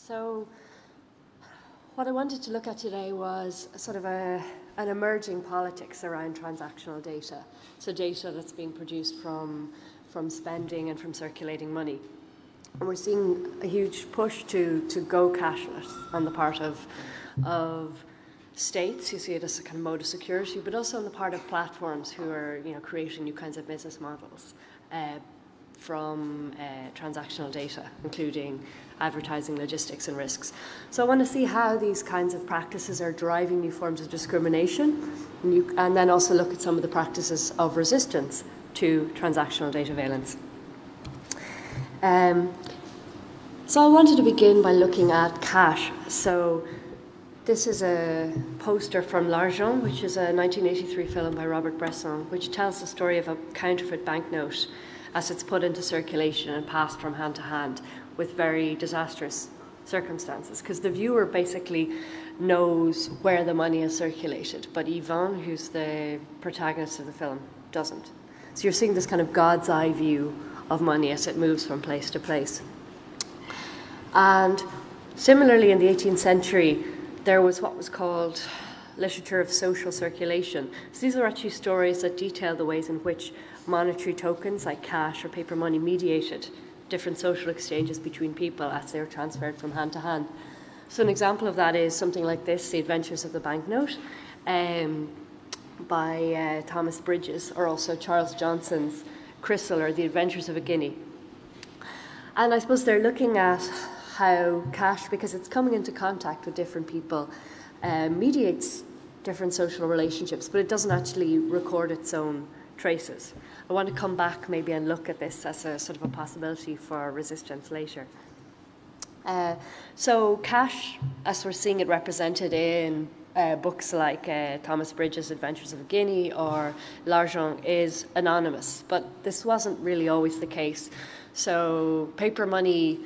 So what I wanted to look at today was sort of an emerging politics around transactional data. So data that's being produced from spending and from circulating money. And we're seeing a huge push to go cashless on the part of states. You see it as a kind of mode of security, but also on the part of platforms who are creating new kinds of business models from transactional data, including advertising, logistics, and risks. So I want to see how these kinds of practices are driving new forms of discrimination, and then also look at some of the practices of resistance to transactional data valence. So I wanted to begin by looking at cash. So this is a poster from L'Argent, which is a 1983 film by Robert Bresson, which tells the story of a counterfeit banknote as it's put into circulation and passed from hand to hand with very disastrous circumstances, because the viewer basically knows where the money is circulated, but Yvonne, who's the protagonist of the film, doesn't. So you're seeing this kind of God's eye view of money as it moves from place to place. And similarly, in the 18th century, there was what was called literature of social circulation. So these are actually stories that detail the ways in which monetary tokens like cash or paper money mediated different social exchanges between people as they were transferred from hand to hand. So an example of that is something like this, The Adventures of the Banknote, by Thomas Bridges, or also Charles Johnson's Crystal, or The Adventures of a Guinea. And I suppose they're looking at how cash, because it's coming into contact with different people, mediates different social relationships, but it doesn't actually record its own traces. I want to come back maybe and look at this as a sort of a possibility for resistance later. So cash, as we're seeing it represented in books like Thomas Bridges' Adventures of a Guinea or L'Argent, is anonymous, but this wasn't really always the case. So paper money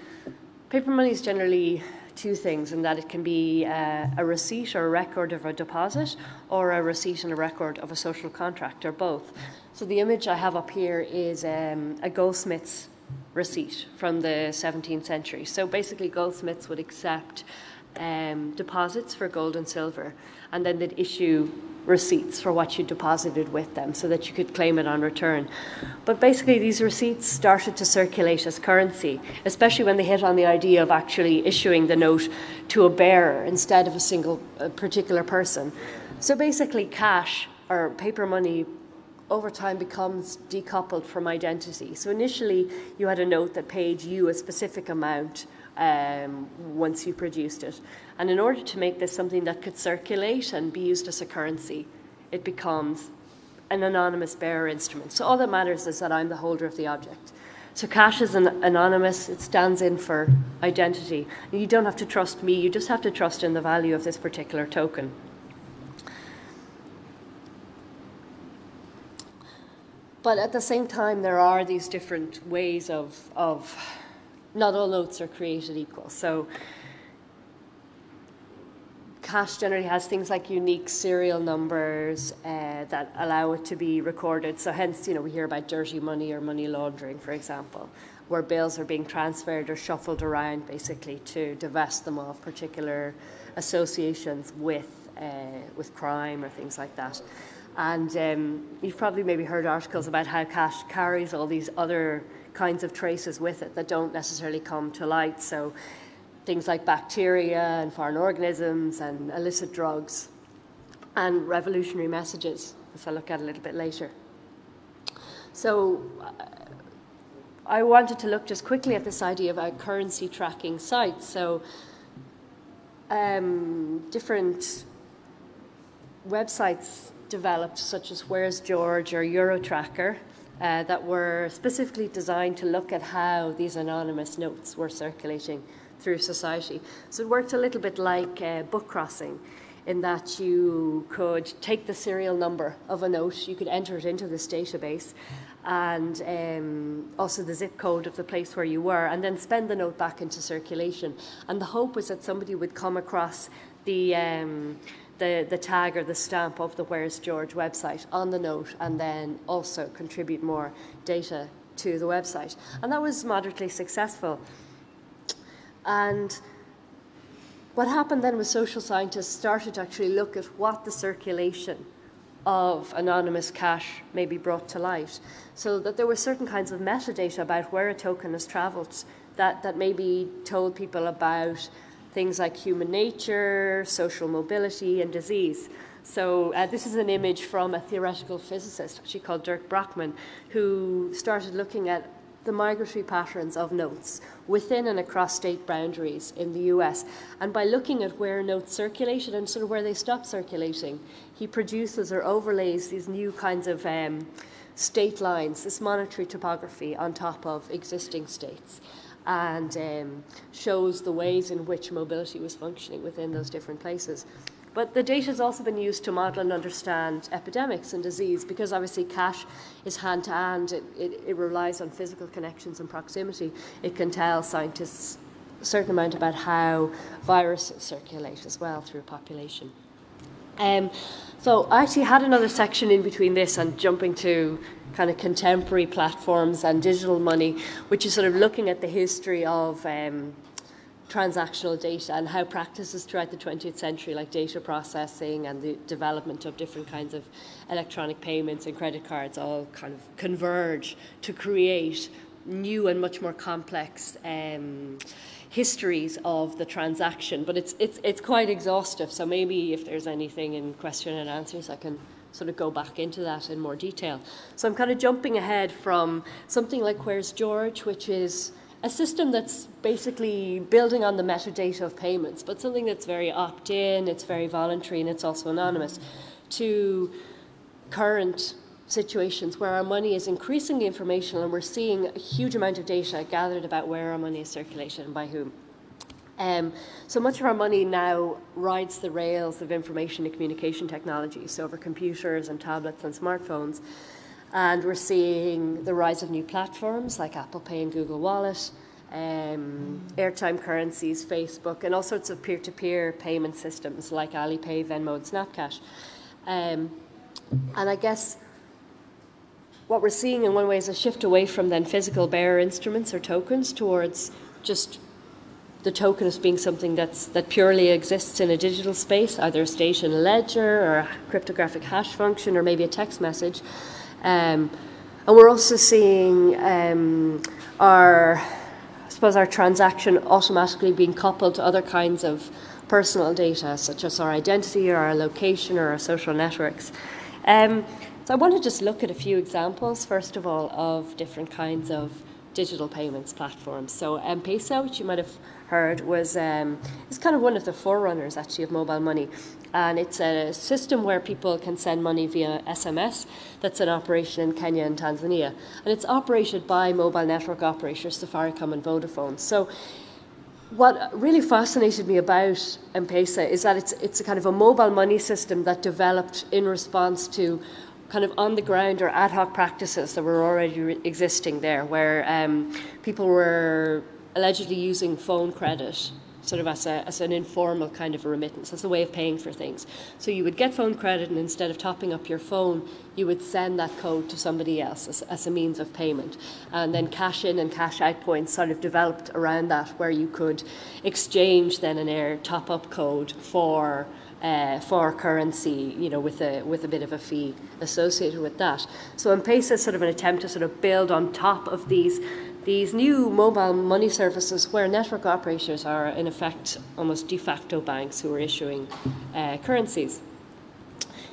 is generally two things, in that it can be a receipt or a record of a deposit, or a receipt and a record of a social contract, or both. So the image I have up here is a goldsmith's receipt from the 17th century. So basically goldsmiths would accept deposits for gold and silver, and then they'd issue receipts for what you deposited with them so that you could claim it on return. But basically these receipts started to circulate as currency, especially when they hit on the idea of actually issuing the note to a bearer instead of a particular person. So basically cash, or paper money, over time becomes decoupled from identity. So initially you had a note that paid you a specific amount once you produced it. And in order to make this something that could circulate and be used as a currency, it becomes an anonymous bearer instrument. So all that matters is that I'm the holder of the object. So cash is anonymous, it stands in for identity. And you don't have to trust me, you just have to trust in the value of this particular token. But at the same time, there are these different ways of not all notes are created equal. So cash generally has things like unique serial numbers that allow it to be recorded. So hence, we hear about dirty money or money laundering, for example, where bills are being transferred or shuffled around basically to divest them of particular associations with crime or things like that. And you've probably maybe heard articles about how cash carries all these other kinds of traces with it that don't necessarily come to light. So things like bacteria and foreign organisms and illicit drugs and revolutionary messages, as I'll look at a little bit later. So I wanted to look just quickly at this idea of a currency tracking site. So different websites developed, such as Where's George or Eurotracker, that were specifically designed to look at how these anonymous notes were circulating through society. So it worked a little bit like book crossing, in that you could take the serial number of a note, you could enter it into this database, and also the zip code of the place where you were, and then spend the note back into circulation. And the hope was that somebody would come across the tag or the stamp of the Where's George website on the note, and then also contribute more data to the website. And that was moderately successful. And what happened then was social scientists started to actually look at what the circulation of anonymous cash may be brought to light, so that there were certain kinds of metadata about where a token has travelled that maybe told people about things like human nature, social mobility, and disease. So this is an image from a theoretical physicist actually called Dirk Brockman, who started looking at the migratory patterns of notes within and across state boundaries in the US. And by looking at where notes circulated and sort of where they stopped circulating, he produces or overlays these new kinds of state lines, this monetary topography on top of existing states, and shows the ways in which mobility was functioning within those different places. But the data has also been used to model and understand epidemics and disease, because obviously cash is hand-to-hand. It relies on physical connections and proximity. It can tell scientists a certain amount about how viruses circulate as well through a population. So I actually had another section in between this and jumping to kind of contemporary platforms and digital money, which is sort of looking at the history of transactional data and how practices throughout the 20th century, like data processing and the development of different kinds of electronic payments and credit cards, all kind of converge to create new and much more complex histories of the transaction. But it's quite exhaustive, so maybe if there's anything in question and answers, I can sort of go back into that in more detail. So I'm kind of jumping ahead from something like Where's George, which is a system that's basically building on the metadata of payments, but something that's very opt-in, it's very voluntary, and it's also anonymous, to current situations where our money is increasingly informational and we're seeing a huge amount of data gathered about where our money is circulated and by whom. So much of our money now rides the rails of information and communication technologies, so over computers and tablets and smartphones. And we're seeing the rise of new platforms like Apple Pay and Google Wallet, airtime currencies, Facebook, and all sorts of peer-to-peer payment systems like AliPay, Venmo, and Snapcash. And I guess what we're seeing in one way is a shift away from then physical bearer instruments or tokens towards just the token as being something that purely exists in a digital space, either a state in a ledger or a cryptographic hash function or maybe a text message. And we're also seeing our transaction automatically being coupled to other kinds of personal data, such as our identity or our location or our social networks. So I want to just look at a few examples, first of all, of different kinds of digital payments platforms. So M-Pesa, which you might have heard, is kind of one of the forerunners actually of mobile money. And it's a system where people can send money via SMS that's in operation in Kenya and Tanzania. And it's operated by mobile network operators, Safaricom and Vodafone. So what really fascinated me about M-Pesa is that it's a kind of a mobile money system that developed in response to kind of on-the-ground or ad hoc practices that were already existing there, where people were allegedly using phone credit sort of as an informal kind of a remittance, as a way of paying for things. So you would get phone credit, and instead of topping up your phone, you would send that code to somebody else as a means of payment. And then cash in and cash out points sort of developed around that, where you could exchange then an air top-up code for currency, you know, with a bit of a fee associated with that. So M-Pesa is sort of an attempt to sort of build on top of these new mobile money services where network operators are in effect almost de facto banks who are issuing currencies.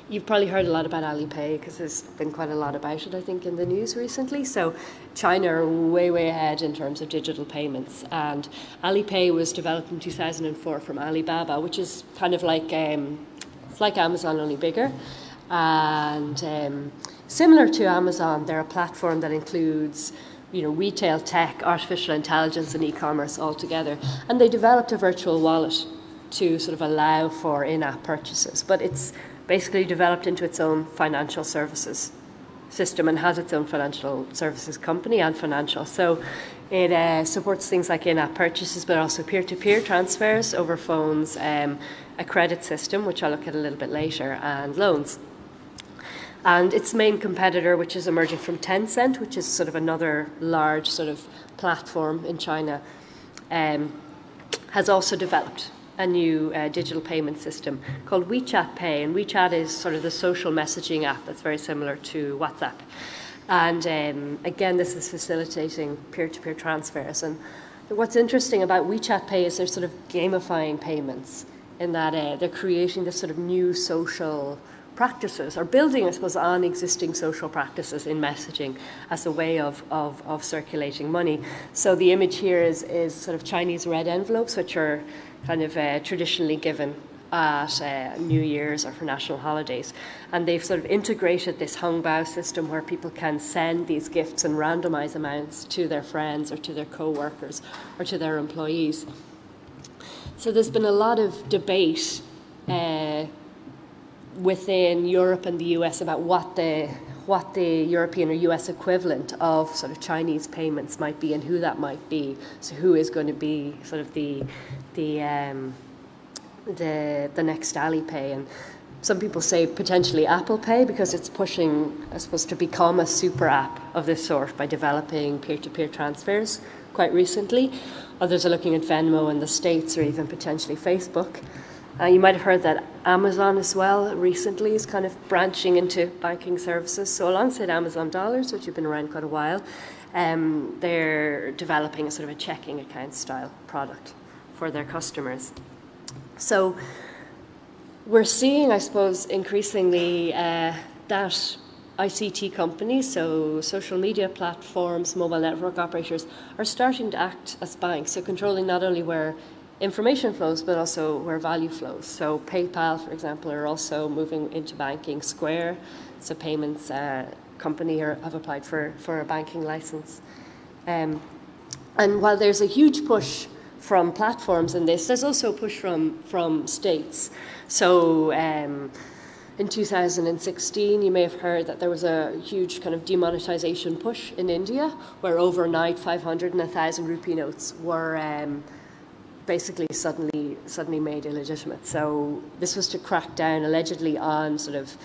You've probably heard a lot about AliPay because there's been quite a lot about it, I think, in the news recently. So China are way, way ahead in terms of digital payments. And AliPay was developed in 2004 from Alibaba, which is kind of like, it's like Amazon, only bigger. And similar to Amazon, they're a platform that includes, you know, retail tech, artificial intelligence, and e-commerce all together. And they developed a virtual wallet to sort of allow for in-app purchases. But it's basically developed into its own financial services system and has its own financial services company and financial. So it supports things like in-app purchases, but also peer-to-peer transfers over phones, a credit system, which I'll look at a little bit later, and loans. And its main competitor, which is emerging from Tencent, which is sort of another large sort of platform in China, has also developed a new digital payment system called WeChat Pay. And WeChat is sort of the social messaging app that's very similar to WhatsApp. And again, this is facilitating peer-to-peer transfers. And what's interesting about WeChat Pay is they're sort of gamifying payments in that they're creating this sort of new social practices, or building, I suppose, on existing social practices in messaging as a way of circulating money. So the image here is sort of Chinese red envelopes, which are kind of traditionally given at New Year's or for national holidays. And they've sort of integrated this Hongbao system where people can send these gifts in randomized amounts to their friends or to their co-workers or to their employees. So there's been a lot of debate within Europe and the US about what the European or US equivalent of sort of Chinese payments might be and who that might be. So who is going to be sort of the next AliPay? And some people say potentially Apple Pay, because it's pushing, I suppose, to become a super app of this sort by developing peer-to-peer transfers quite recently. Others are looking at Venmo in the States, or even potentially Facebook. You might have heard that Amazon as well recently is kind of branching into banking services. So alongside Amazon Dollars, which have been around quite a while, they're developing a sort of a checking account style product for their customers. So we're seeing, I suppose, increasingly that ICT companies, so social media platforms, mobile network operators, are starting to act as banks, so controlling not only where information flows, but also where value flows. So PayPal, for example, are also moving into banking. Square, it's a payments company, have applied for a banking license. And while there's a huge push from platforms in this, there's also a push from states. So in 2016, you may have heard that there was a huge kind of demonetization push in India, where overnight 500 and 1,000 rupee notes were basically suddenly made illegitimate. So this was to crack down allegedly on sort of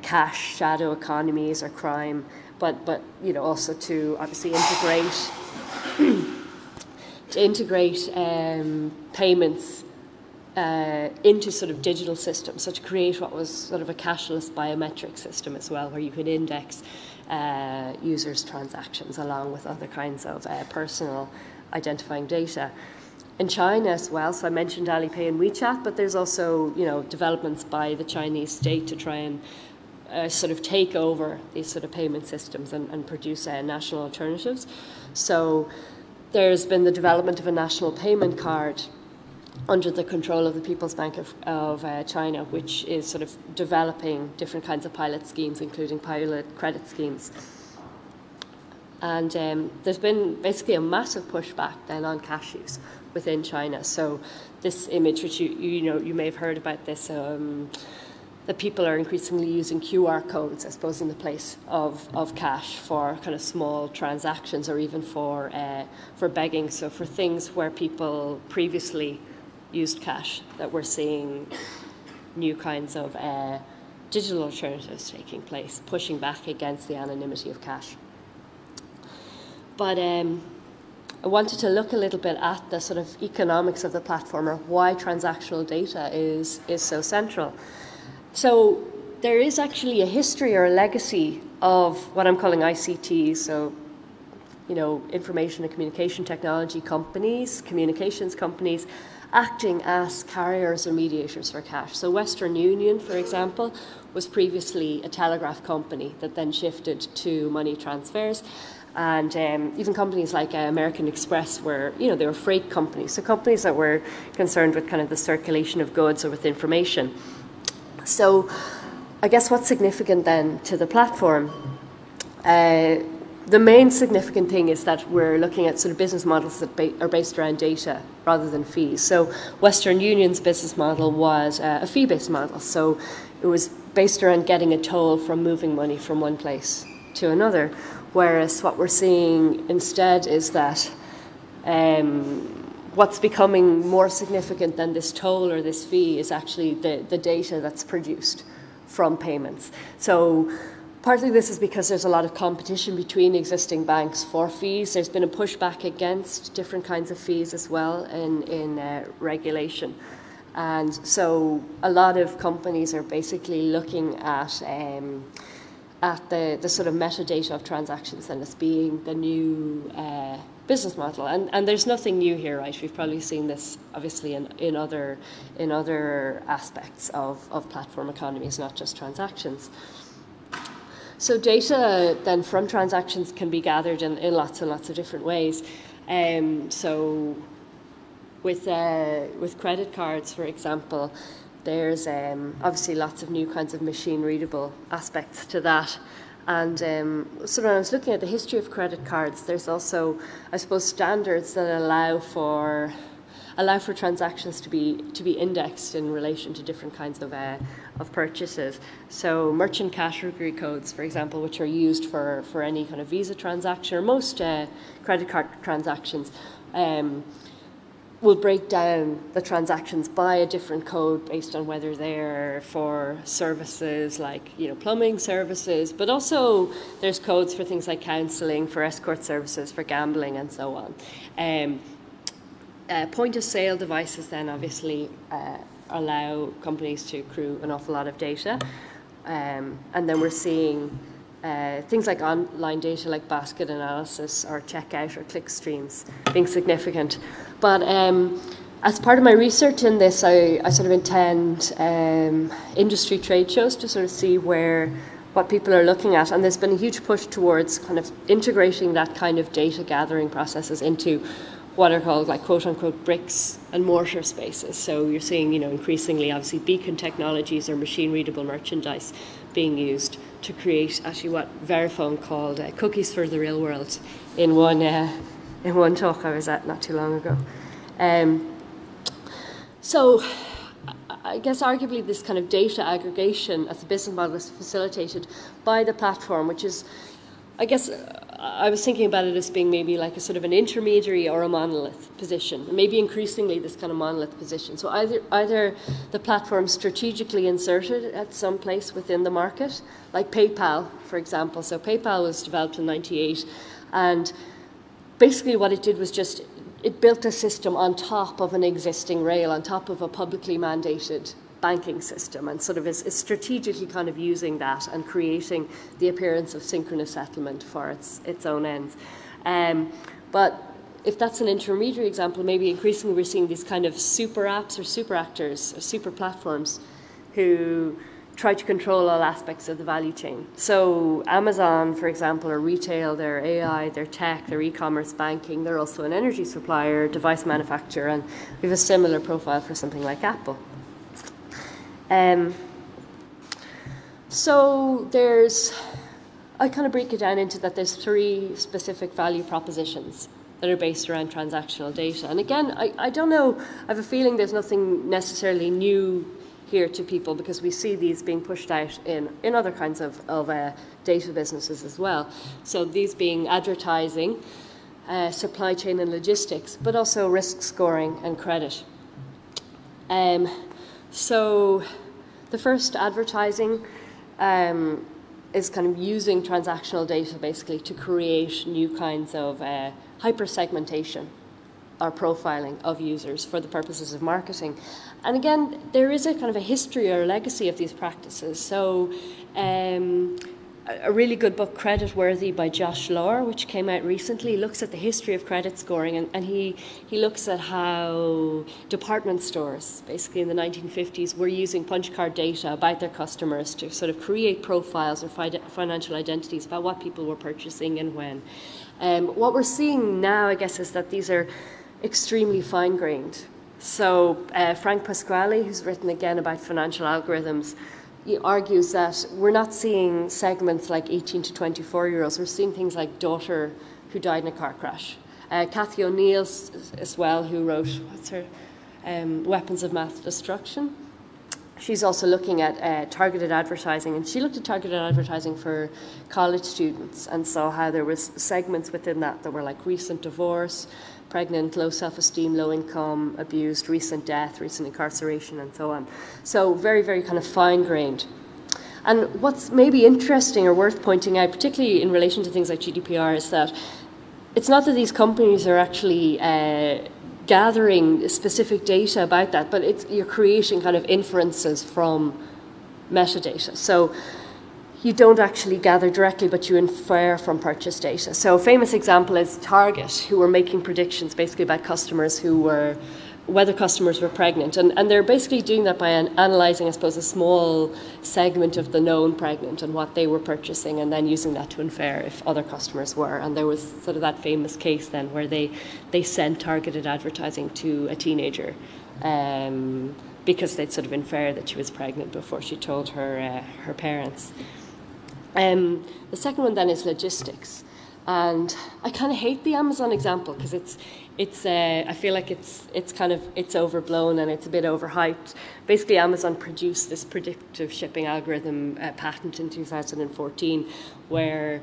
cash shadow economies or crime, but you know, also to obviously integrate payments into sort of digital systems, so to create what was sort of a cashless biometric system as well, where you could index users' transactions along with other kinds of personal identifying data. In China as well, so I mentioned AliPay and WeChat, but there's also, you know, developments by the Chinese state to try and sort of take over these sort of payment systems and produce national alternatives. So there's been the development of a national payment card under the control of the People's Bank of China, which is sort of developing different kinds of pilot schemes, including pilot credit schemes. And there's been basically a massive pushback then on cash use within China. So this image, which you may have heard about this, that people are increasingly using QR codes, I suppose, in the place of cash for kind of small transactions, or even for begging. So for things where people previously used cash, that we're seeing new kinds of digital alternatives taking place, pushing back against the anonymity of cash. But I wanted to look a little bit at the sort of economics of the platform, or why transactional data is so central. So there is actually a history or a legacy of what I'm calling ICT, so, you know, information and communication technology companies, communications companies, acting as carriers or mediators for cash. So Western Union, for example, was previously a telegraph company that then shifted to money transfers. And even companies like American Express were, you know, they were freight companies, so companies that were concerned with kind of the circulation of goods or with information. So I guess what's significant then to the platform? The main significant thing is that we're looking at sort of business models that are based around data rather than fees. So Western Union's business model was a fee-based model. So it was based around getting a toll from moving money from one place to another. Whereas what we're seeing instead is that what's becoming more significant than this toll or this fee is actually the data that's produced from payments. So Partly this is because there's a lot of competition between existing banks for fees. There's been a pushback against different kinds of fees as well in regulation. And so a lot of companies are basically looking at the sort of metadata of transactions and as being the new business model. And there's nothing new here, right? We've probably seen this obviously in other aspects of platform economies, not just transactions. So data then from transactions can be gathered in lots and lots of different ways. So with credit cards, for example, there's obviously lots of new kinds of machine-readable aspects to that. And so when I was looking at the history of credit cards, there's also, I suppose, standards that allow for transactions to be indexed in relation to different kinds of purchases. So merchant category codes, for example, which are used for any kind of Visa transaction or most credit card transactions, will break down the transactions by a different code based on whether they're for services like plumbing services, but also there's codes for things like counselling, for escort services, for gambling, and so on. Point of sale devices then obviously allow companies to accrue an awful lot of data, and then we're seeing things like online data like basket analysis or checkout or click streams being significant. But as part of my research in this, I sort of attend industry trade shows to sort of see what people are looking at, and there's been a huge push towards kind of integrating that kind of data gathering processes into what are called like quote-unquote bricks and mortar spaces. So you're seeing, increasingly obviously beacon technologies or machine-readable merchandise being used to create actually what Verifone called cookies for the real world in one talk I was at not too long ago. So I guess arguably this kind of data aggregation as a business model is facilitated by the platform, which is, I guess, I was thinking about it as being maybe like a sort of an intermediary or a monolith position, maybe increasingly this kind of monolith position. So either the platform strategically inserted at some place within the market, like PayPal, for example. So PayPal was developed in '98, and basically what it did was just, it built a system on top of an existing rail, on top of a publicly mandated banking system, and sort of is strategically kind of using that and creating the appearance of synchronous settlement for its own ends. But if that's an intermediary example, maybe increasingly we're seeing these kind of super apps or super actors or super platforms who try to control all aspects of the value chain. So Amazon, for example, are retail, they're AI, they're tech, they're e-commerce banking, they're also an energy supplier, device manufacturer, and we have a similar profile for something like Apple. So I kind of break it down into that there's 3 specific value propositions that are based around transactional data. And again, I don't know, I have a feeling there's nothing necessarily new here to people, because we see these being pushed out in other kinds of data businesses as well. So these being advertising, supply chain and logistics, but also risk scoring and credit. So the first, advertising, is kind of using transactional data basically to create new kinds of hyper-segmentation or profiling of users for the purposes of marketing. And again, there is a kind of a history or a legacy of these practices. So a really good book, Credit Worthy by Josh Lohr, which came out recently, looks at the history of credit scoring, and he looks at how department stores, basically in the 1950s, were using punch card data about their customers to sort of create profiles or financial identities about what people were purchasing and when. What we're seeing now, I guess, is that these are extremely fine-grained. So Frank Pasquale, who's written again about financial algorithms, he argues that we're not seeing segments like 18 to 24-year-olds. We're seeing things like daughter who died in a car crash. Cathy O'Neill as well, who wrote, what's her, Weapons of Mass Destruction. She's also looking at targeted advertising, and she looked at targeted advertising for college students and saw how there was segments within that were like recent divorce, pregnant, low self-esteem, low income, abused, recent death, recent incarceration, and so on. So very, very kind of fine-grained. And what's maybe interesting or worth pointing out, particularly in relation to things like GDPR, is that it's not that these companies are actually gathering specific data about that, but you're creating kind of inferences from metadata. So you don't actually gather directly, but you infer from purchase data. So a famous example is Target, who were making predictions basically about customers whether customers were pregnant. And they're basically doing that by analysing, I suppose, a small segment of the known pregnant and what they were purchasing, and then using that to infer if other customers were. And there was sort of that famous case then where they sent targeted advertising to a teenager because they'd sort of infer that she was pregnant before she told her parents. The second one then is logistics. And I kind of hate the Amazon example because I feel like it's overblown and it's a bit overhyped. Basically, Amazon produced this predictive shipping algorithm patent in 2014, where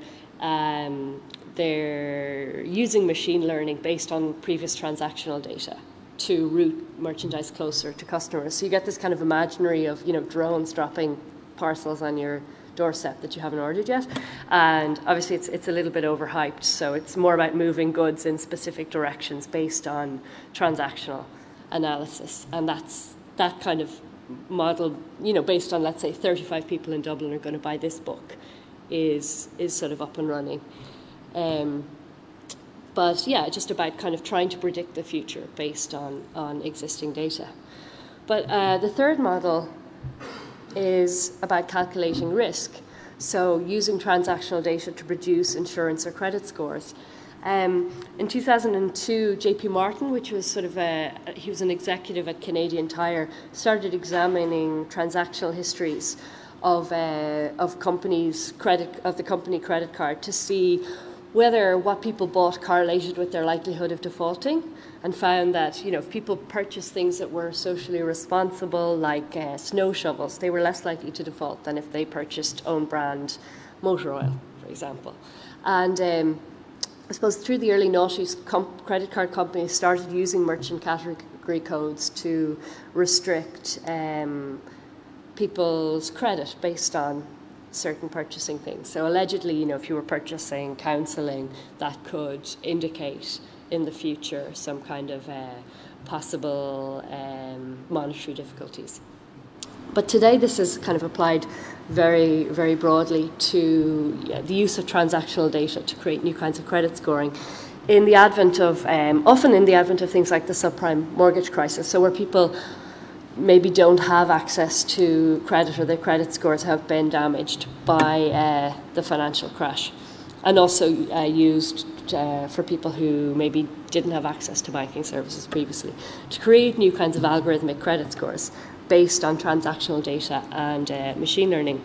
they're using machine learning based on previous transactional data to route merchandise closer to customers. So you get this kind of imaginary of, drones dropping parcels on your doorstep that you haven't ordered yet, and obviously it's a little bit overhyped, so it's more about moving goods in specific directions based on transactional analysis. And that kind of model, based on, let's say, 35 people in Dublin are going to buy this book, is sort of up and running. But yeah, just about kind of trying to predict the future based on existing data. But the third model is about calculating risk, so using transactional data to produce insurance or credit scores. In 2002, JP Martin, which was sort of he was an executive at Canadian Tire, started examining transactional histories of the company credit card to see whether what people bought correlated with their likelihood of defaulting, and found that if people purchased things that were socially responsible, like snow shovels, they were less likely to default than if they purchased own brand motor oil, for example. And I suppose through the early noughties, credit card companies started using merchant category codes to restrict people's credit based on certain purchasing things. So allegedly, if you were purchasing counselling, that could indicate in the future some kind of possible monetary difficulties. But today this is kind of applied very, very broadly to the use of transactional data to create new kinds of credit scoring in the advent of, often in the advent of things like the subprime mortgage crisis, so where people maybe don't have access to credit, or their credit scores have been damaged by the financial crash, and also used for people who maybe didn't have access to banking services previously, to create new kinds of algorithmic credit scores based on transactional data and machine learning.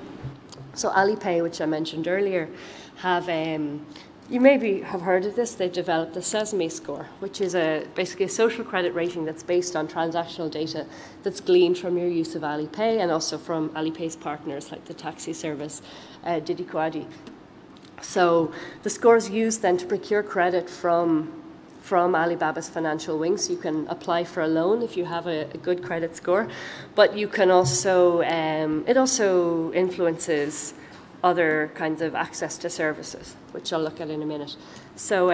So AliPay, which I mentioned earlier, you maybe have heard of this. They've developed the Sesame score, which is basically a social credit rating that's based on transactional data that's gleaned from your use of AliPay, and also from AliPay's partners like the taxi service Didi Kwadi. So the score is used then to procure credit from Alibaba's financial wing. So you can apply for a loan if you have a good credit score, but you can also, it also influences other kinds of access to services, which I'll look at in a minute. So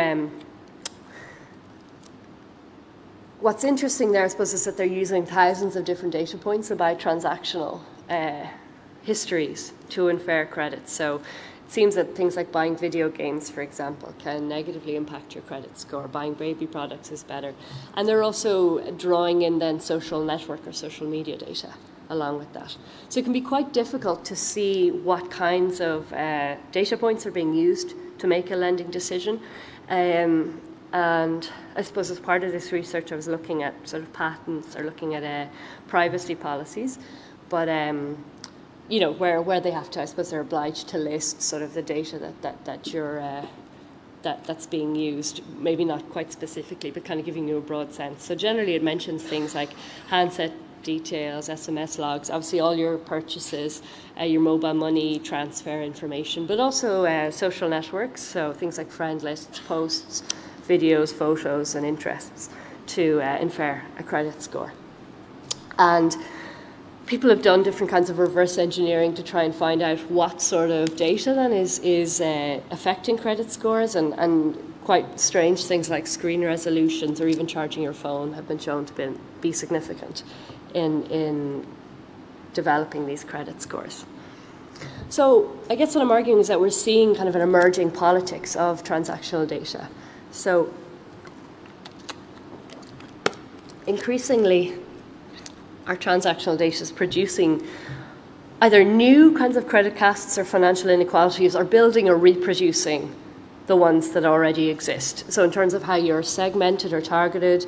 what's interesting there, I suppose, is that they're using thousands of different data points about transactional histories to infer credit. So it seems that things like buying video games, for example, can negatively impact your credit score. Buying baby products is better. And they're also drawing in then social network or social media data along with that. So it can be quite difficult to see what kinds of data points are being used to make a lending decision. And I suppose as part of this research, I was looking at sort of patents, or looking at privacy policies, but where they have to, I suppose they're obliged to list sort of the data that's being used, maybe not quite specifically, but kind of giving you a broad sense. So generally it mentions things like handset details, SMS logs, obviously all your purchases, your mobile money transfer information, but also social networks, so things like friend lists, posts, videos, photos, and interests to infer a credit score. And people have done different kinds of reverse engineering to try and find out what sort of data then is affecting credit scores, and quite strange things like screen resolutions or even charging your phone have been shown to be significant in developing these credit scores. So I guess what I'm arguing is that we're seeing kind of an emerging politics of transactional data. So increasingly, our transactional data is producing either new kinds of credit casts or financial inequalities, or building or reproducing the ones that already exist. So in terms of how you're segmented or targeted,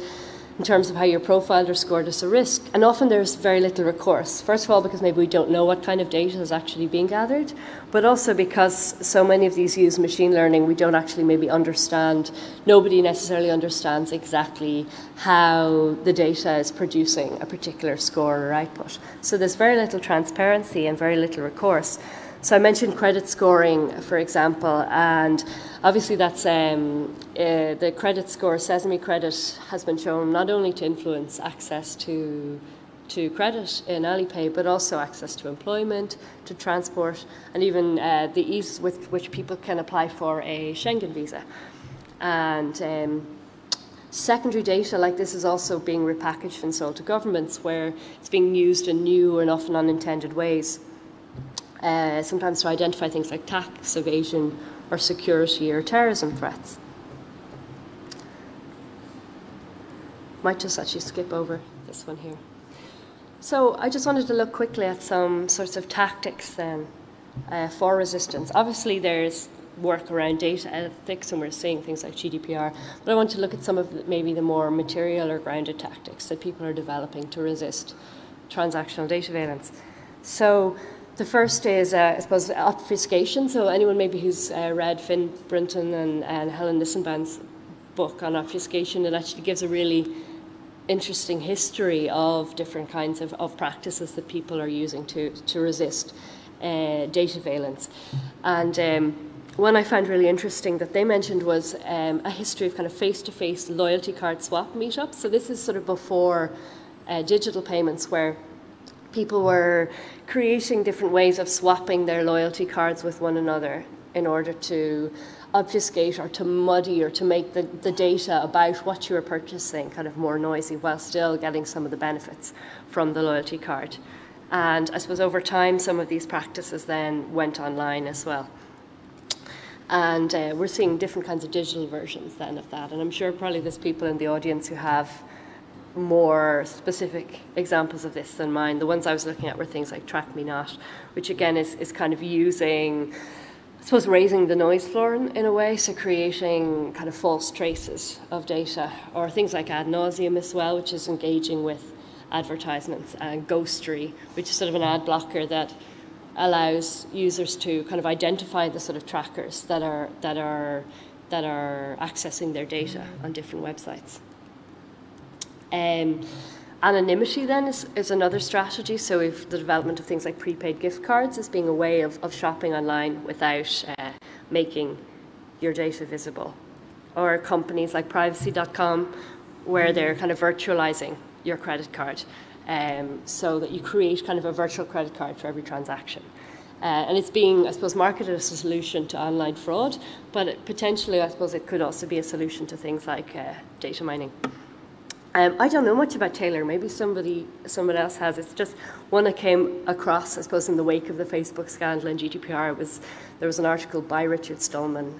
in terms of how you're profiled or scored as a risk, and often there's very little recourse. First of all, because maybe we don't know what kind of data is actually being gathered, but also because so many of these use machine learning, we don't actually maybe understand, nobody necessarily understands exactly how the data is producing a particular score or output. So there's very little transparency and very little recourse. So I mentioned credit scoring, for example, and obviously that's the credit score, Sesame Credit, has been shown not only to influence access to credit in AliPay, but also access to employment, to transport, and even the ease with which people can apply for a Schengen visa. And secondary data like this is also being repackaged and sold to governments, where it's being used in new and often unintended ways. Sometimes to identify things like tax evasion or security or terrorism threats. Might just actually skip over this one here. So I just wanted to look quickly at some sorts of tactics then for resistance. Obviously there's work around data ethics, and we're seeing things like GDPR, but I want to look at some of maybe the more material or grounded tactics that people are developing to resist transactional data surveillance. So the first is, I suppose, obfuscation. So anyone maybe who's read Finn Brinton and Helen Nissenbaum's book on obfuscation, it actually gives a really interesting history of different kinds of practices that people are using to resist data surveillance. And one I found really interesting that they mentioned was a history of kind of face-to-face loyalty card swap meetups. So this is sort of before digital payments, where people were creating different ways of swapping their loyalty cards with one another in order to obfuscate or to muddy or to make the data about what you were purchasing kind of more noisy, while still getting some of the benefits from the loyalty card. And I suppose over time some of these practices then went online as well. And we're seeing different kinds of digital versions then of that. And I'm sure probably there's people in the audience who have more specific examples of this than mine. The ones I was looking at were things like Track Me Not, which again is kind of using, I suppose, raising the noise floor in a way, so creating kind of false traces of data, or things like ad nauseum as well, which is engaging with advertisements, and Ghostery, which is sort of an ad blocker that allows users to kind of identify the sort of trackers that are accessing their data on different websites. Anonymity then is another strategy. So if the development of things like prepaid gift cards as being a way of shopping online without making your data visible. Or companies like privacy.com, where they're kind of virtualizing your credit card, so that you create kind of a virtual credit card for every transaction. And it's being, I suppose, marketed as a solution to online fraud, but potentially, I suppose, it could also be a solution to things like data mining. I don't know much about Taylor. Maybe someone else has. It's just one I came across, I suppose, in the wake of the Facebook scandal and GDPR. There was an article by Richard Stallman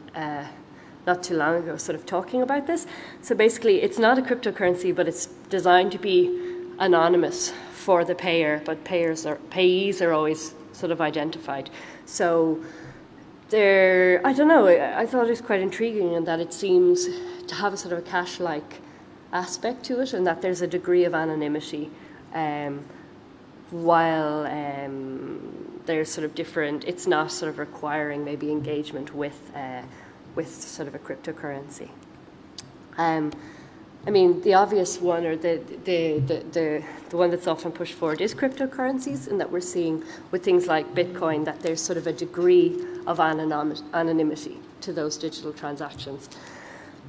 not too long ago sort of talking about this. So basically, it's not a cryptocurrency, but it's designed to be anonymous for the payer, but payees are always sort of identified. So I don't know, I thought it was quite intriguing in that it seems to have a sort of a cash-like aspect to it, and that there's a degree of anonymity while there's sort of different, it's not sort of requiring maybe engagement with sort of a cryptocurrency. I mean, the obvious one, or the one that's often pushed forward, is cryptocurrencies, and that we're seeing with things like Bitcoin that there's sort of a degree of anonymity to those digital transactions.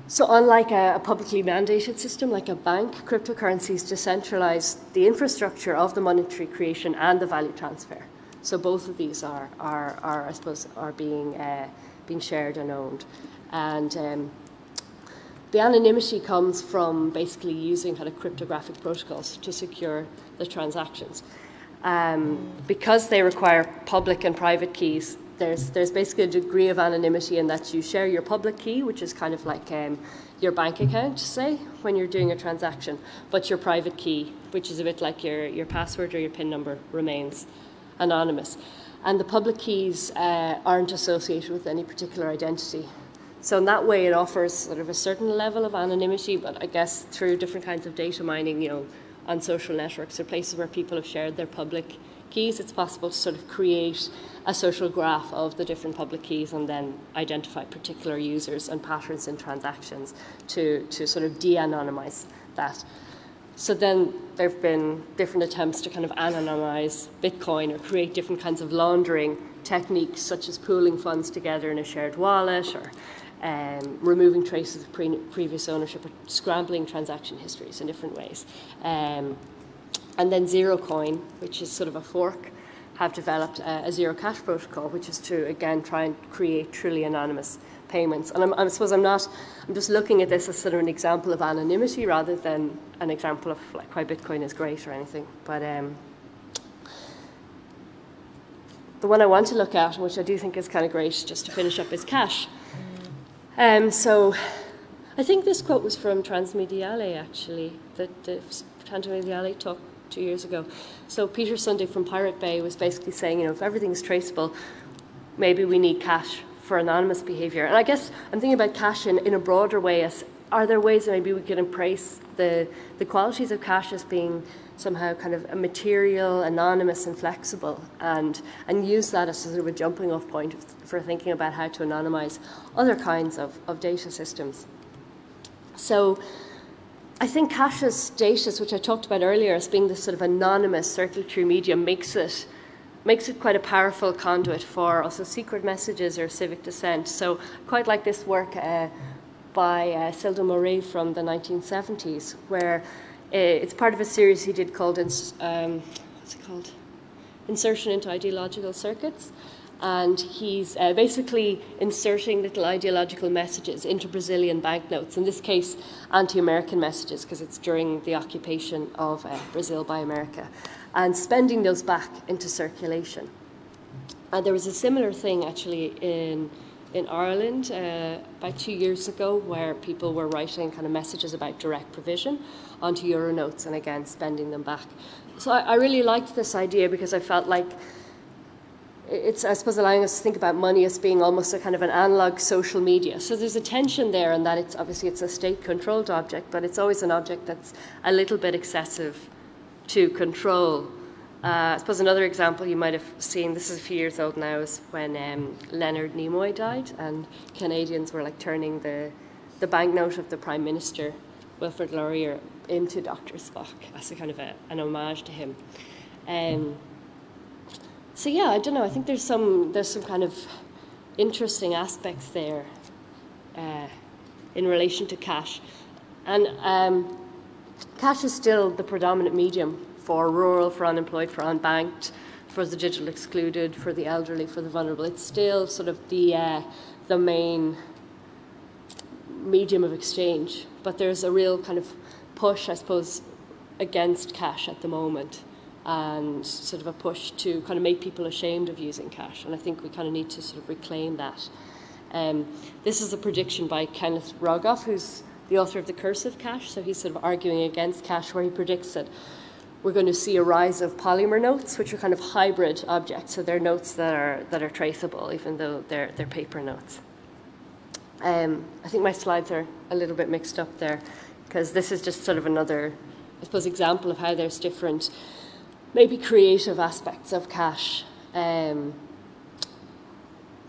So unlike a publicly mandated system like a bank, cryptocurrencies decentralize the infrastructure of the monetary creation and the value transfer. So both of these are I suppose, are being shared and owned. And the anonymity comes from basically using kind of cryptographic protocols to secure the transactions. Because they require public and private keys, there's basically a degree of anonymity in that you share your public key, which is kind of like your bank account, say, when you're doing a transaction, but your private key, which is a bit like your password or your PIN number, remains anonymous. And the public keys aren't associated with any particular identity. So in that way, it offers sort of a certain level of anonymity, but I guess through different kinds of data mining, you know, on social networks or places where people have shared their public keys, it's possible to sort of create a social graph of the different public keys and then identify particular users and patterns in transactions to sort of de-anonymize that. So then there have been different attempts to kind of anonymize Bitcoin or create different kinds of laundering techniques, such as pooling funds together in a shared wallet, or removing traces of previous ownership, or scrambling transaction histories in different ways. And then ZeroCoin, which is sort of a fork, have developed a zero cash protocol, which is to, again, try and create truly anonymous payments. And I suppose I'm just looking at this as sort of an example of anonymity rather than an example of like why Bitcoin is great or anything. But the one I want to look at, which I do think is kind of great, just to finish up, is cash. So I think this quote was from Transmediale, actually, that Transmediale talked 2 years ago. So Peter Sunday from Pirate Bay was basically saying, you know, if everything's traceable, maybe we need cash for anonymous behavior. And I guess I'm thinking about cash in a broader way as, are there ways that maybe we can embrace the qualities of cash as being somehow kind of a material, anonymous and flexible, and use that as sort of a jumping off point for thinking about how to anonymize other kinds of data systems. So I think cash's data, which I talked about earlier as being this sort of anonymous circulatory medium, makes it quite a powerful conduit for also secret messages or civic dissent. So quite like this work by Isildur Mori from the 1970s, where it's part of a series he did called, what's it called? Insertion into Ideological Circuits. And he's basically inserting little ideological messages into Brazilian banknotes, in this case anti-American messages, because it's during the occupation of Brazil by America, and spending those back into circulation. And there was a similar thing actually in Ireland about 2 years ago, where people were writing kind of messages about direct provision onto euro notes and again spending them back. So I really liked this idea because I felt like it's, I suppose, allowing us to think about money as being almost a kind of an analog social media. So there's a tension there in that it's obviously it's a state-controlled object, but it's always an object that's a little bit excessive to control. I suppose another example you might have seen, this is a few years old now, is when Leonard Nimoy died and Canadians were like turning the banknote of the Prime Minister, Wilfrid Laurier, into Dr. Spock as a kind of an homage to him. So yeah, I don't know, I think there's some kind of interesting aspects there in relation to cash. And cash is still the predominant medium for rural, for unemployed, for unbanked, for the digital excluded, for the elderly, for the vulnerable. It's still sort of the main medium of exchange. But there's a real kind of push, I suppose, against cash at the moment, and sort of a push to kind of make people ashamed of using cash. And I think we kind of need to sort of reclaim that. This is a prediction by Kenneth Rogoff, who's the author of The Curse of Cash. So he's sort of arguing against cash, where he predicts that we're going to see a rise of polymer notes, which are kind of hybrid objects. So they're notes that are traceable, even though they're paper notes. I think my slides are a little bit mixed up there, because this is just sort of another, I suppose, example of how there's different, maybe creative aspects of cash that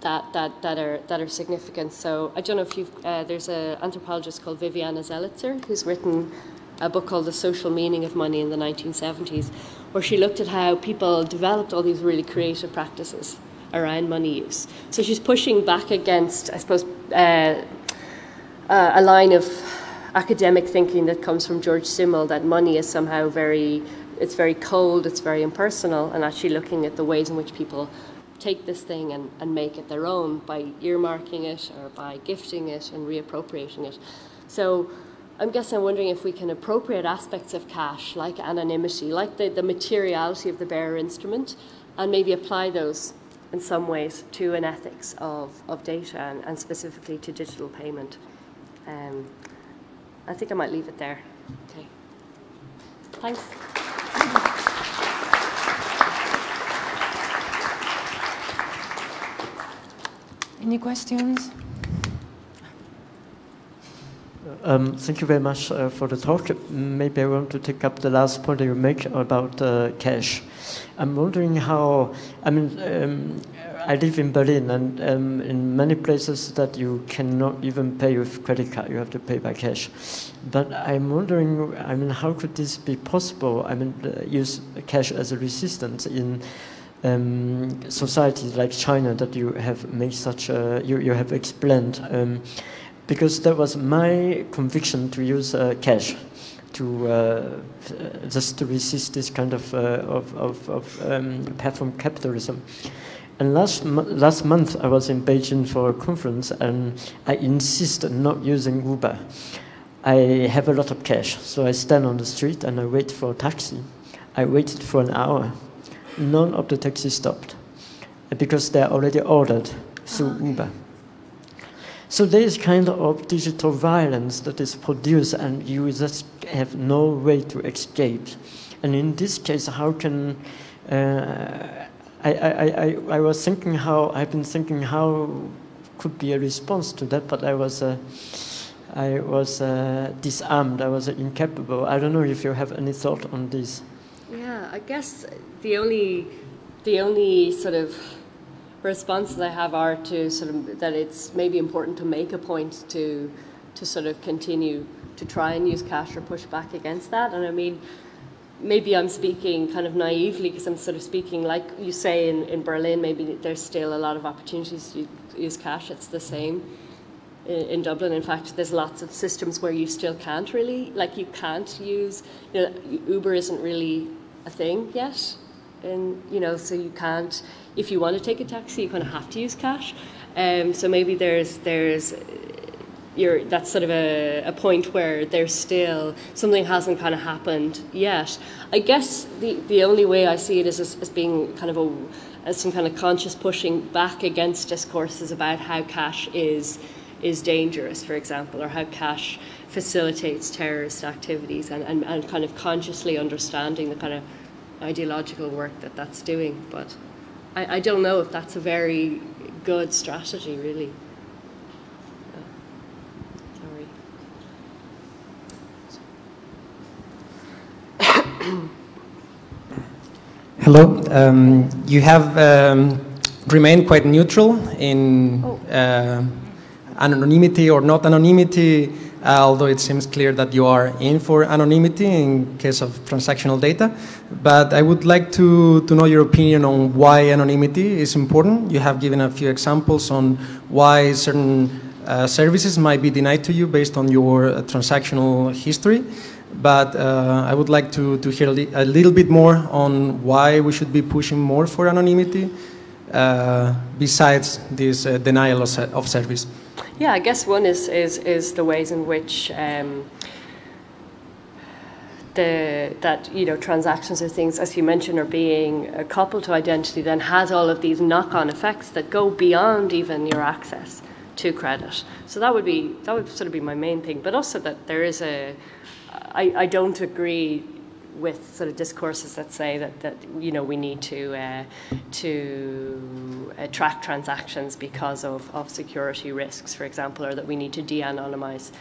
are significant. So I don't know if you've, there's an anthropologist called Viviana Zelitzer who's written a book called The Social Meaning of Money in the 1970s, where she looked at how people developed all these really creative practices around money use. So she's pushing back against, I suppose, a line of academic thinking that comes from George Simmel, that money is somehow it's very cold, it's very impersonal, and actually looking at the ways in which people take this thing and make it their own by earmarking it or by gifting it and reappropriating it. So I'm wondering if we can appropriate aspects of cash, like anonymity, like the materiality of the bearer instrument, and maybe apply those in some ways to an ethics of data and specifically to digital payment. I think I might leave it there. Okay. Thanks. Any questions? Thank you very much for the talk. Maybe I want to take up the last point that you make about cash. I'm wondering how, I mean, I live in Berlin, and in many places that you cannot even pay with credit card, you have to pay by cash. But I'm wondering, I mean, how could this be possible? I mean, use cash as a resistance in societies like China that you have made such you have explained, because that was my conviction to use cash to just to resist this kind of platform capitalism. And last month I was in Beijing for a conference, and I insist on not using Uber. I have a lot of cash, so I stand on the street and I wait for a taxi. I waited for an hour. None of the taxis stopped because they're already ordered through Uber. So there is kind of digital violence that is produced, and you just have no way to escape. And in this case, how can I was thinking how I've been thinking how could be a response to that, but I was disarmed. I was incapable. I don't know if you have any thought on this. Yeah, I guess the only sort of responses I have are to sort of that it's maybe important to make a point to sort of continue to try and use cash or push back against that. And I mean, maybe I'm speaking kind of naively because I'm sort of speaking like you say in Berlin, maybe there's still a lot of opportunities to use cash. It's the same in Dublin. In fact, there's lots of systems where you still can't really, like you can't use, you know, Uber isn't really a thing yet. And, you know, so you can't, if you want to take a taxi, you kind of have to use cash. So maybe that's sort of a point where there's still, something hasn't kind of happened yet. I guess the only way I see it is as being kind of as some kind of conscious pushing back against discourses about how cash is dangerous, for example, or how cash facilitates terrorist activities, and kind of consciously understanding the kind of ideological work that's doing. But I don't know if that's a very good strategy, really. Sorry. Hello. You have remained quite neutral in anonymity or not anonymity, although it seems clear that you are in for anonymity in case of transactional data. But I would like to know your opinion on why anonymity is important. You have given a few examples on why certain services might be denied to you based on your transactional history. But I would like to hear a little bit more on why we should be pushing more for anonymity besides this denial of service. Yeah, I guess one is the ways in which transactions or things, as you mentioned, are being coupled to identity, then has all of these knock-on effects that go beyond even your access to credit. So that would sort of be my main thing. But also that there is I don't agree with sort of discourses that say that you know we need to track transactions because of security risks, for example, or that we need to de-anonymize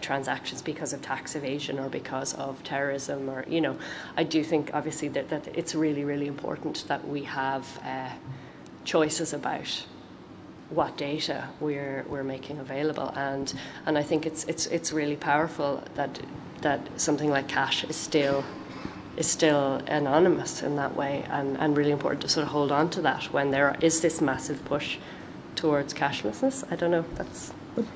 transactions because of tax evasion or because of terrorism, or you know, I do think obviously that it's really, really important that we have choices about what data we're making available, and I think it's really powerful that something like cash is still anonymous in that way, and really important to sort of hold on to that when there is this massive push towards cashlessness. I don't know, that's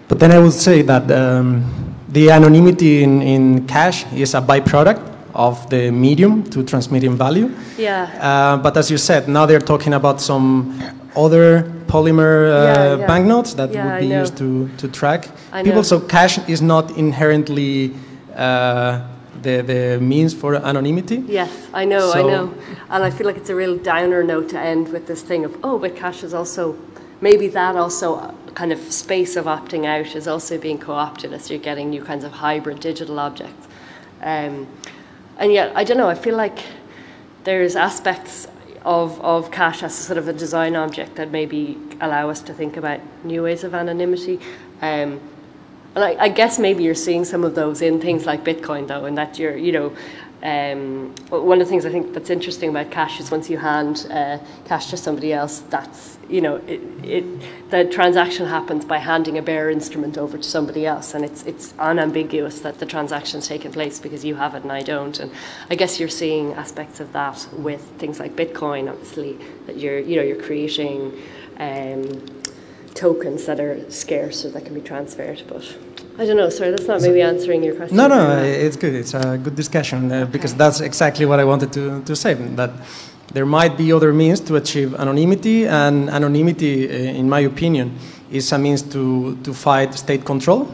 But then I would say that the anonymity in cache is a byproduct of the medium to transmitting value. Yeah. But as you said, now they're talking about some other polymer banknotes that would be used to track people. So cache is not inherently the means for anonymity. Yes, I know. And I feel like it's a real downer note to end with this thing of, oh, but cache is also, maybe that also kind of space of opting out is also being co-opted as you're getting new kinds of hybrid digital objects. And yet, I don't know, I feel like there's aspects of cache as a sort of a design object that maybe allow us to think about new ways of anonymity. And I guess maybe you're seeing some of those in things like Bitcoin, though, and that you're, one of the things I think that's interesting about cash is once you hand cash to somebody else, that's, the transaction happens by handing a bearer instrument over to somebody else, and it's unambiguous that the transaction's taken place because you have it and I don't. And I guess you're seeing aspects of that with things like Bitcoin, obviously, that you're creating tokens that are scarce or that can be transferred. But I don't know, sorry, that's not maybe answering your question. No, it's good. It's a good discussion because that's exactly what I wanted to say, that there might be other means to achieve anonymity, and anonymity, in my opinion, is a means to fight state control.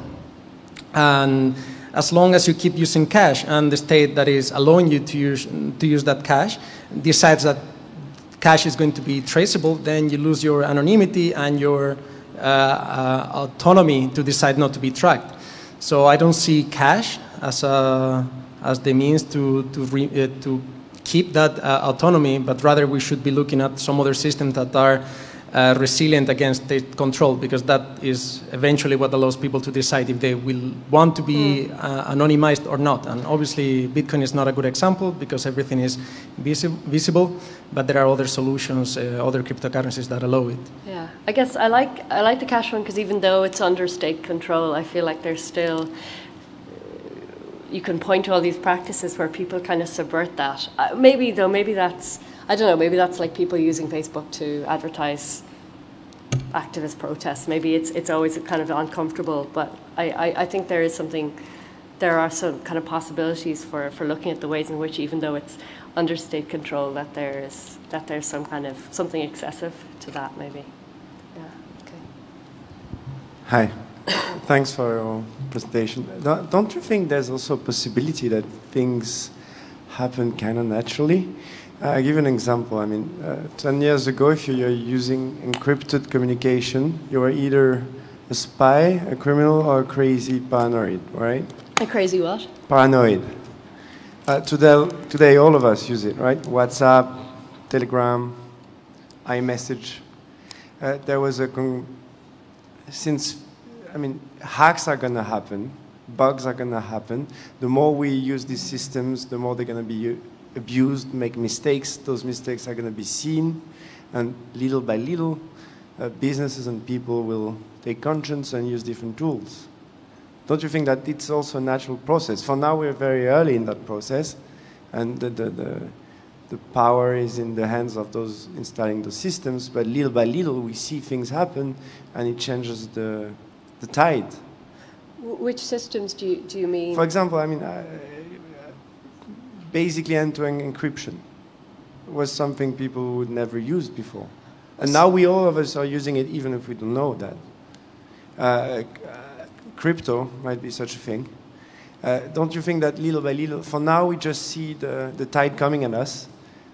And as long as you keep using cash and the state that is allowing you to use that cash decides that cash is going to be traceable, then you lose your anonymity and your autonomy to decide not to be tracked. So I don't see cash as the means to keep that autonomy, but rather we should be looking at some other systems that are resilient against state control, because that is eventually what allows people to decide if they will want to be anonymized or not. And obviously Bitcoin is not a good example because everything is visible, but there are other solutions, other cryptocurrencies that allow it. Yeah, I guess I like the cash one because even though it's under state control, I feel like there's still, you can point to all these practices where people kind of subvert that. Maybe that's, I don't know, maybe that's like people using Facebook to advertise activist protests. Maybe it's always kind of uncomfortable, but I think there are some kind of possibilities for looking at the ways in which, even though it's under state control, that there's some kind of something excessive to that, maybe. Yeah. Okay. Hi. Thanks for your presentation. Don't you think there's also a possibility that things happen kind of naturally? I'll give you an example. I mean, 10 years ago, if you're using encrypted communication, you were either a spy, a criminal, or a crazy paranoid, right? A crazy what? Paranoid. Today, all of us use it, right? WhatsApp, Telegram, iMessage. There was hacks are going to happen, bugs are going to happen. The more we use these systems, the more they're going to be abused, make mistakes. Those mistakes are going to be seen, and little by little, businesses and people will take conscience and use different tools. Don't you think that it's also a natural process? For now, we're very early in that process, and the power is in the hands of those installing the systems, but little by little, we see things happen, and it changes the tide. Which systems do you mean? For example, I mean, basically end-to-end encryption was something people would never use before. And now all of us are using it even if we don't know that. Crypto might be such a thing. Don't you think that little by little, for now we just see the tide coming at us,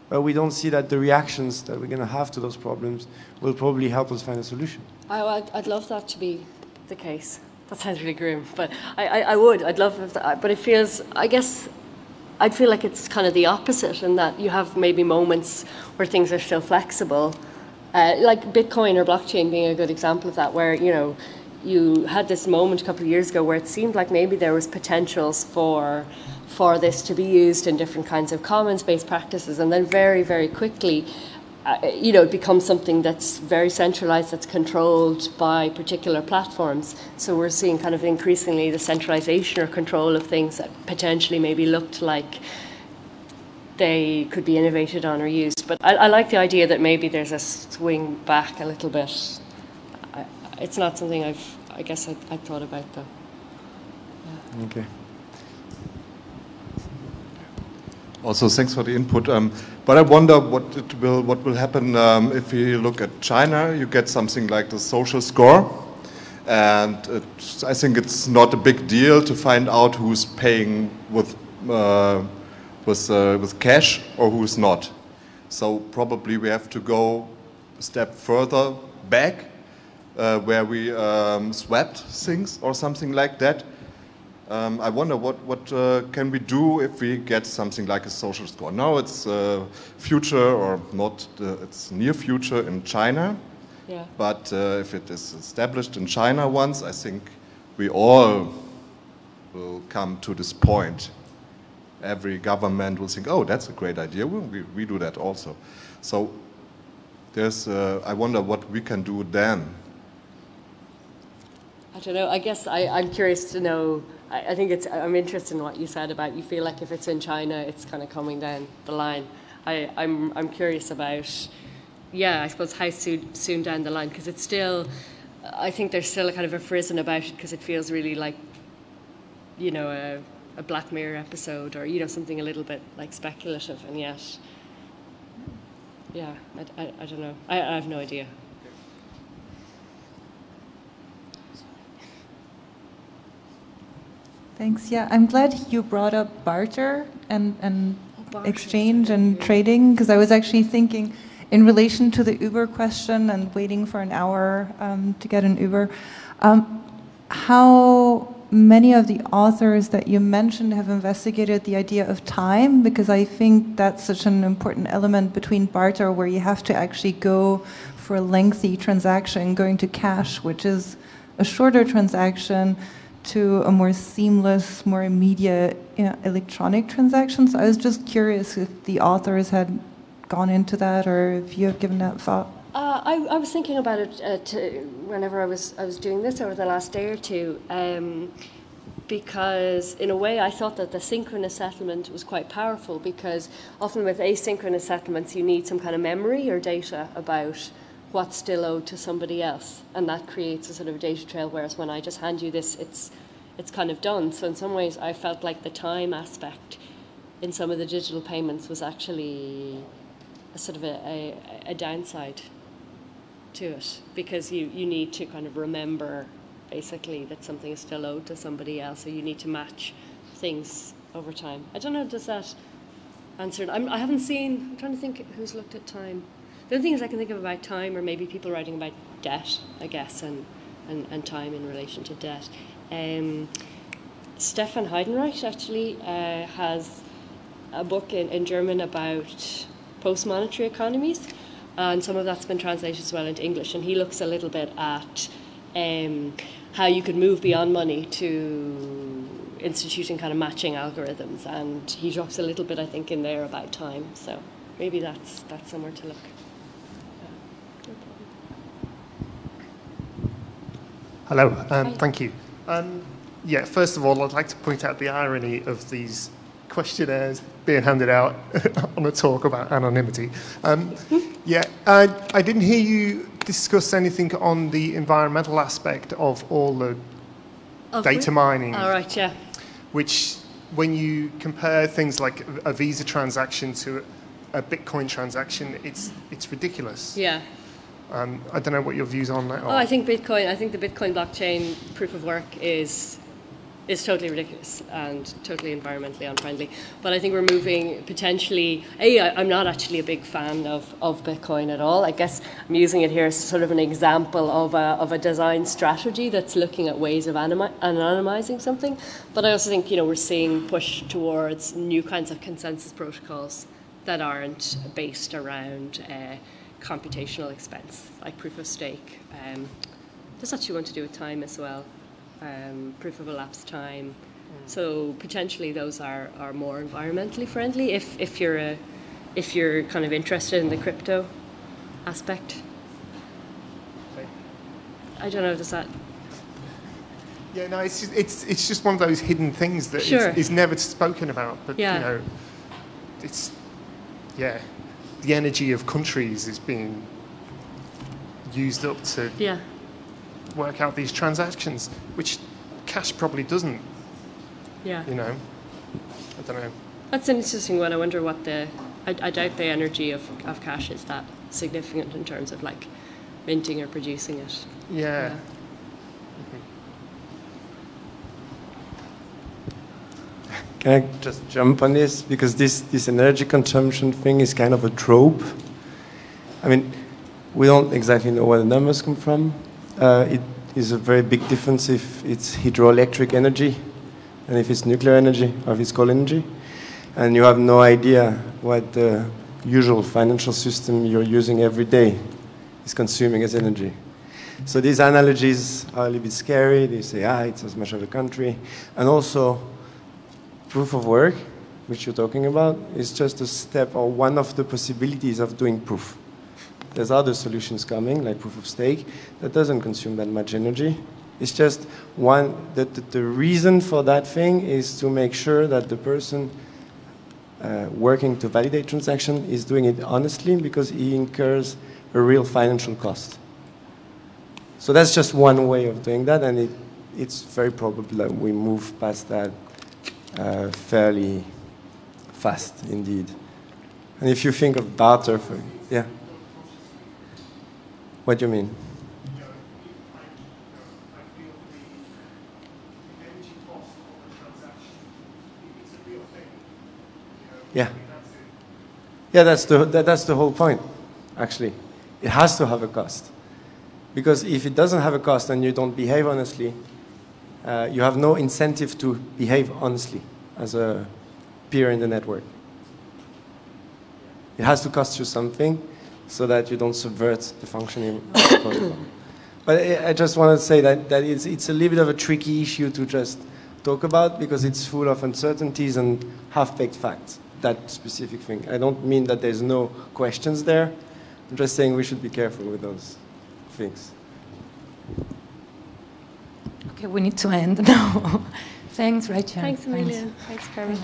but we don't see that the reactions that we're going to have to those problems will probably help us find a solution? I'd love that to be the case. That sounds really grim, but I'd love that. But it feels, I guess, I'd feel like it's kind of the opposite, in that you have maybe moments where things are still flexible, like Bitcoin or blockchain being a good example of that, where, you had this moment a couple of years ago where it seemed like maybe there was potentials for this to be used in different kinds of commons-based practices, and then very, very quickly, it becomes something that's very centralized, that's controlled by particular platforms. So we're seeing kind of increasingly the centralization or control of things that potentially maybe looked like they could be innovated on or used. But I like the idea that maybe there's a swing back a little bit. It's not something I guess I thought about though. Yeah. Okay. Also, thanks for the input. But I wonder what will happen if you look at China. You get something like the social score, and I think it's not a big deal to find out who's paying with cash or who's not. So probably we have to go a step further back, where we swapped things or something like that. I wonder what can we do if we get something like a social score. Now it's future or not, it's near future in China. Yeah. But if it is established in China once, I think we all will come to this point. Every government will think, oh, that's a great idea, we do that also. So there's, I wonder what we can do then. I don't know. I guess I'm curious to know. I think I'm interested in what you said about you feel like if it's in China, it's kind of coming down the line. I'm curious about, yeah, I suppose how soon down the line, because it's still, I think there's still a kind of a frisson about it because it feels really like, you know, a Black Mirror episode, or, you know, something a little bit like speculative, and yet, yeah, I don't know. I have no idea. Thanks. Yeah, I'm glad you brought up barter and barter, exchange and trading, because I was actually thinking in relation to the Uber question and waiting for an hour to get an Uber, how many of the authors that you mentioned have investigated the idea of time, because I think that's such an important element between barter, where you have to actually go for a lengthy transaction, going to cash, which is a shorter transaction, to a more seamless, more immediate electronic transaction. So I was just curious if the authors had gone into that, or if you have given that thought. I was thinking about it whenever I was doing this over the last day or two, because in a way I thought that the synchronous settlement was quite powerful, because often with asynchronous settlements you need some kind of memory or data about what's still owed to somebody else, and that creates a sort of data trail, whereas when I just hand you this, it's kind of done. So in some ways I felt like the time aspect in some of the digital payments was actually a sort of a downside to it, because you need to kind of remember basically that something is still owed to somebody else, so you need to match things over time. I don't know, does that answer it? I haven't seen, I'm trying to think who's looked at time. The only things I can think of about time are maybe people writing about debt, I guess, and time in relation to debt. Stefan Heidenreich actually has a book in German about post-monetary economies, and some of that's been translated as well into English, and he looks a little bit at how you could move beyond money to instituting kind of matching algorithms, and he talks a little bit, I think, in there about time, so maybe that's somewhere to look. Hello, thank you. Yeah, first of all, I'd like to point out the irony of these questionnaires being handed out on a talk about anonymity. Yeah, I didn't hear you discuss anything on the environmental aspect of all the data mining. All right, yeah. Which, when you compare things like a Visa transaction to a Bitcoin transaction, it's ridiculous. Yeah. I don't know what your views on that are. Oh, I think the Bitcoin blockchain proof of work is totally ridiculous and totally environmentally unfriendly. But I think we're moving potentially. I'm not actually a big fan of Bitcoin at all. I guess I'm using it here as sort of an example of a design strategy that's looking at ways of anonymizing something. But I also think, you know, we're seeing push towards new kinds of consensus protocols that aren't based around computational expense, like proof of stake. There's actually one to do with time as well, proof of elapsed time. So potentially those are more environmentally friendly if you're kind of interested in the crypto aspect. I don't know, does that? Yeah, no, it's just one of those hidden things that Sure. is never spoken about. But Yeah. you know, the energy of countries is being used up to Yeah. work out these transactions, which cash probably doesn't. Yeah. You know, I don't know. That's an interesting one. I wonder what I doubt the energy of cash is that significant in terms of like minting or producing it. Yeah. Can I just jump on this? Because this energy consumption thing is kind of a trope. I mean, we don't exactly know where the numbers come from. It is a very big difference if it's hydroelectric energy and if it's nuclear energy or if it's coal energy. And you have no idea what the usual financial system you're using every day is consuming as energy. So these analogies are a little bit scary. They say, it's as much of a country. And also, proof of work, which you're talking about, is just a step or one of the possibilities of doing proof. There's other solutions coming, like proof of stake, that doesn't consume that much energy. It's just one, the reason for that thing is to make sure that the person working to validate transaction is doing it honestly because he incurs a real financial cost. So that's just one way of doing that, and it's very probable that we move past that fairly fast indeed. And if you think of barter, yeah. What do you mean? Yeah. Yeah, that's the whole point, actually. It has to have a cost. Because if it doesn't have a cost and you don't behave honestly, you have no incentive to behave honestly as a peer in the network. It has to cost you something so that you don't subvert the functioning of the protocol. But I just want to say that it's a little bit of a tricky issue to just talk about because it's full of uncertainties and half-baked facts, that specific thing. I don't mean that there's no questions there. I'm just saying we should be careful with those things. Okay, we need to end now. Thanks, Rachel. Thanks, Amelia. Thanks, Carmen.